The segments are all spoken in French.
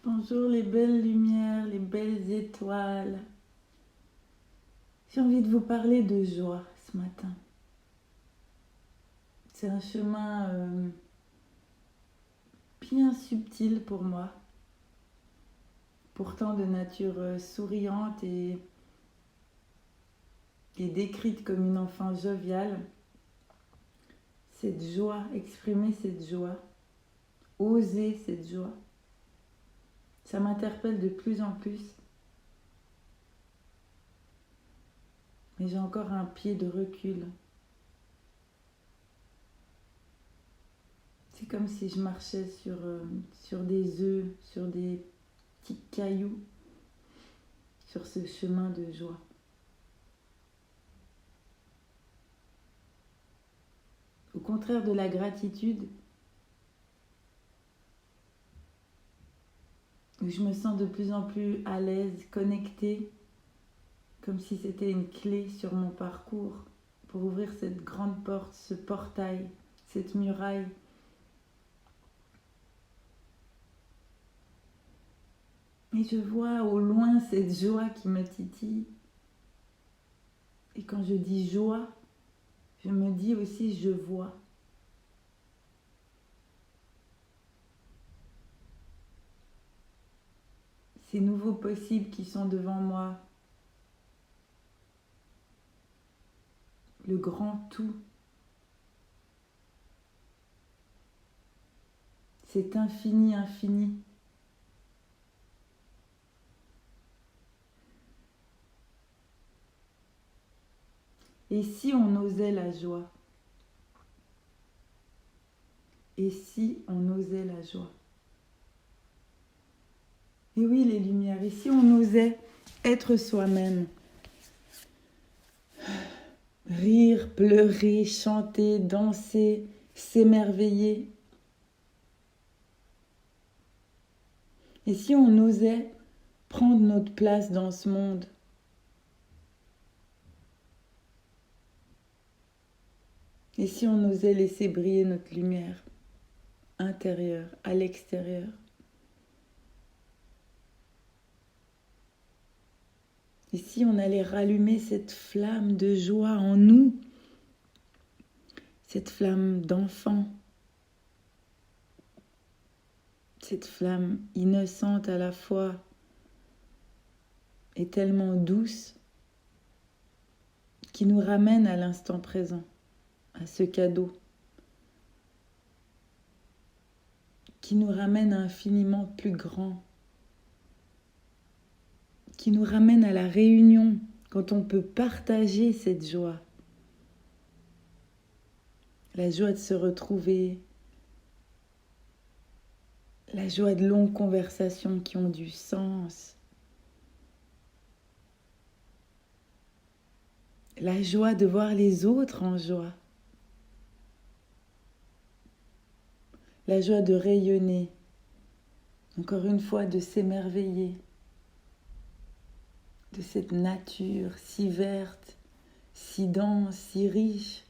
Bonjour les belles lumières, les belles étoiles. J'ai envie de vous parler de joie ce matin. C'est un chemin bien subtil pour moi, pourtant de nature souriante et décrite comme une enfant joviale. Cette joie, exprimer cette joie, oser cette joie, ça m'interpelle de plus en plus. Mais j'ai encore un pied de recul. C'est comme si je marchais sur des œufs, sur des petits cailloux, sur ce chemin de joie. Au contraire de la gratitude, où je me sens de plus en plus à l'aise, connectée, comme si c'était une clé sur mon parcours pour ouvrir cette grande porte, ce portail, cette muraille. Et je vois au loin cette joie qui me titille. Et quand je dis joie, je me dis aussi je vois. Ces nouveaux possibles qui sont devant moi. Le grand tout. Cet infini, infini. Et si on osait la joie? Et si on osait la joie? Et oui, les lumières, et si on osait être soi-même? Rire, pleurer, chanter, danser, s'émerveiller. Et si on osait prendre notre place dans ce monde? Et si on osait laisser briller notre lumière intérieure, à l'extérieur? Et si on allait rallumer cette flamme de joie en nous, cette flamme d'enfant, cette flamme innocente à la fois et tellement douce, qui nous ramène à l'instant présent, à ce cadeau, qui nous ramène à infiniment plus grand, qui nous ramène à la réunion quand on peut partager cette joie. La joie de se retrouver, la joie de longues conversations qui ont du sens, la joie de voir les autres en joie, la joie de rayonner, encore une fois de s'émerveiller de cette nature si verte, si dense, si riche,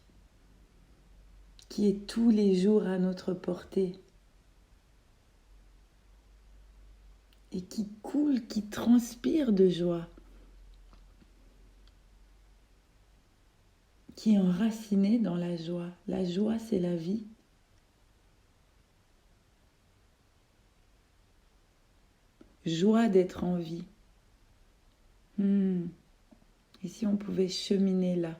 qui est tous les jours à notre portée et qui coule, qui transpire de joie, qui est enracinée dans la joie. La joie, c'est la vie. Joie d'être en vie. Et si on pouvait cheminer là?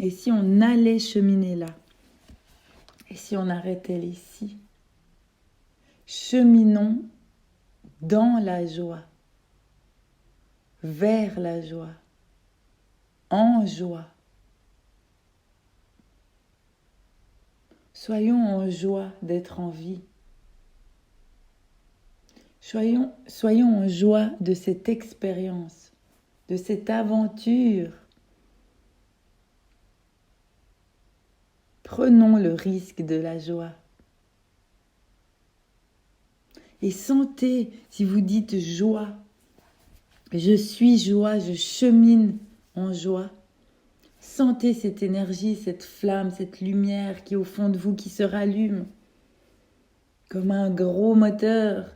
Et si on allait cheminer là? Et si on arrêtait les si? Cheminons dans la joie, vers la joie, en joie. Soyons en joie d'être en vie. Soyons en joie de cette expérience, de cette aventure. Prenons le risque de la joie. Et sentez, si vous dites joie, je suis joie, je chemine en joie. Sentez cette énergie, cette flamme, cette lumière qui est au fond de vous, qui se rallume comme un gros moteur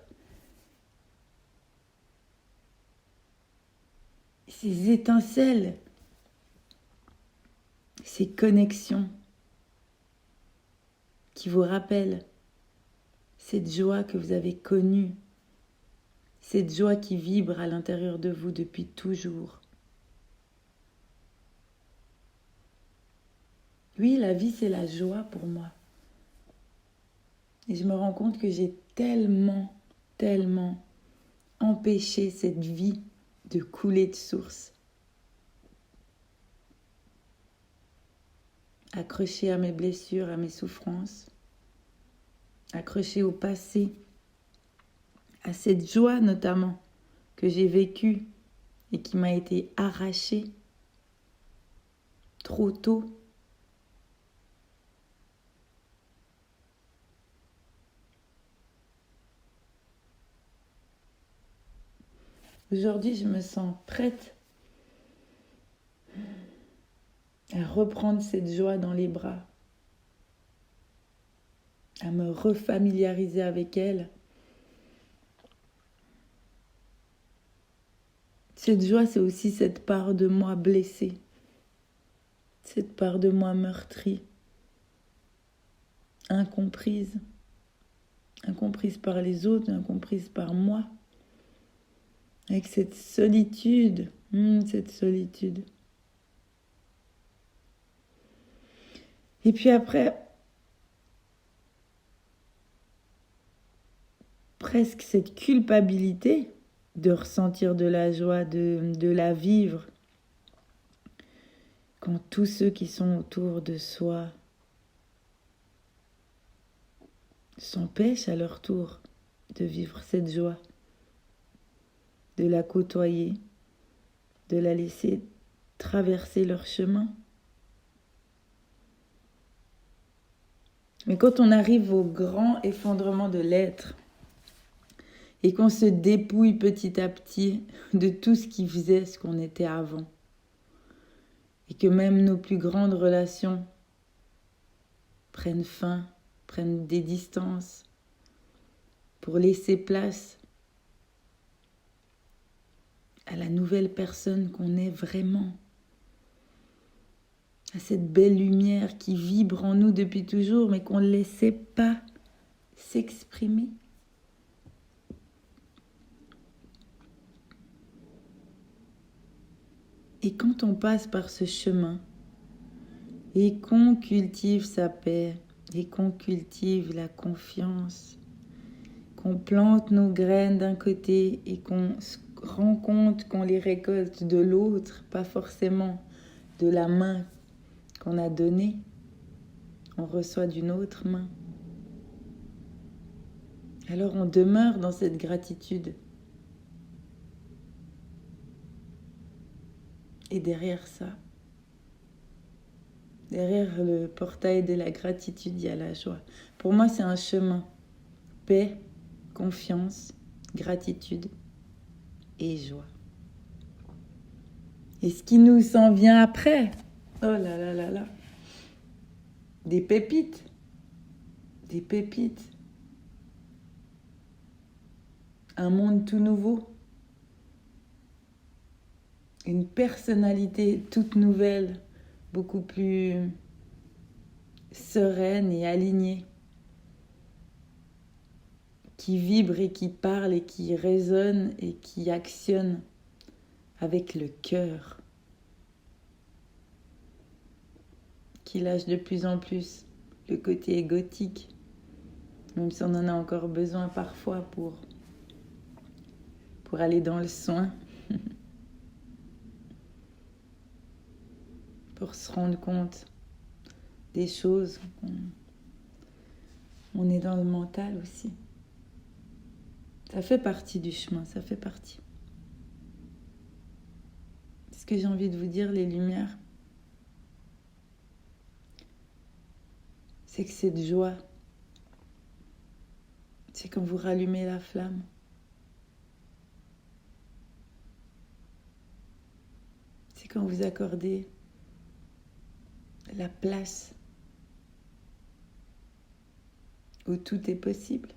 ces étincelles, ces connexions qui vous rappellent cette joie que vous avez connue, cette joie qui vibre à l'intérieur de vous depuis toujours. Oui, la vie, c'est la joie pour moi. Et je me rends compte que j'ai tellement empêché cette vie de couler de source. Accroché à mes blessures, à mes souffrances, accroché au passé, à cette joie notamment que j'ai vécue et qui m'a été arrachée trop tôt. Aujourd'hui, je me sens prête à reprendre cette joie dans les bras, à me refamiliariser avec elle. Cette joie, c'est aussi cette part de moi blessée, cette part de moi meurtrie, incomprise par les autres, incomprise par moi, avec cette solitude, cette solitude. Et puis après, presque cette culpabilité de ressentir de la joie, de la vivre, quand tous ceux qui sont autour de soi s'empêchent à leur tour de vivre cette joie, de la côtoyer, de la laisser traverser leur chemin. Mais quand on arrive au grand effondrement de l'être et qu'on se dépouille petit à petit de tout ce qui faisait ce qu'on était avant, et que même nos plus grandes relations prennent fin, prennent des distances pour laisser place à la nouvelle personne qu'on est vraiment, à cette belle lumière qui vibre en nous depuis toujours, mais qu'on ne laissait pas s'exprimer. Et quand on passe par ce chemin, et qu'on cultive sa paix, et qu'on cultive la confiance, qu'on plante nos graines d'un côté et qu'on se rend compte qu'on les récolte de l'autre, pas forcément de la main qu'on a donnée, on reçoit d'une autre main. Alors on demeure dans cette gratitude. Et derrière ça, derrière le portail de la gratitude, il y a la joie. Pour moi, c'est un chemin. Paix, confiance, gratitude et joie. Et ce qui nous s'en vient après, oh là là là là, des pépites, des pépites. Un monde tout nouveau, une personnalité toute nouvelle, beaucoup plus sereine et alignée, qui vibre et qui parle et qui résonne et qui actionne avec le cœur, qui lâche de plus en plus le côté égotique, même si on en a encore besoin parfois pour aller dans le soin, pour se rendre compte des choses. On est dans le mental aussi. Ça fait partie du chemin, ça fait partie. Ce que j'ai envie de vous dire, les lumières, c'est que cette joie, c'est quand vous rallumez la flamme. C'est quand vous accordez la place où tout est possible.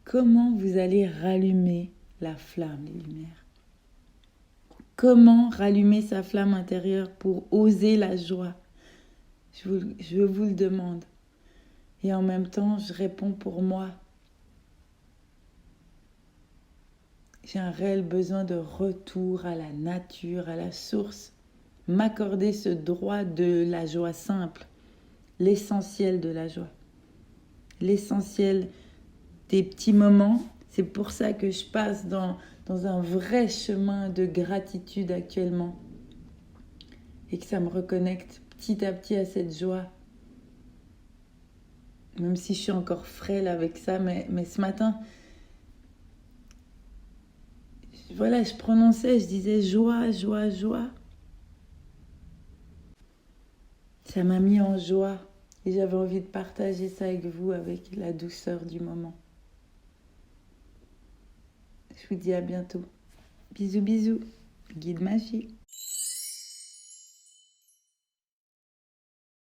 comment vous allez rallumer la flamme, les lumières. Comment rallumer sa flamme intérieure pour oser la joie? Je vous le demande. Et en même temps, je réponds pour moi. J'ai un réel besoin de retour à la nature, à la source. M'accorder ce droit de la joie simple, l'essentiel de la joie. L'essentiel des petits moments. C'est pour ça que je passe dans un vrai chemin de gratitude actuellement. Et que ça me reconnecte petit à petit à cette joie. Même si je suis encore frêle avec ça, mais ce matin, voilà, je prononçais, je disais joie, joie, joie. Ça m'a mis en joie et j'avais envie de partager ça avec vous, avec la douceur du moment. Je vous dis à bientôt. Bisous, bisous. Guide Magie.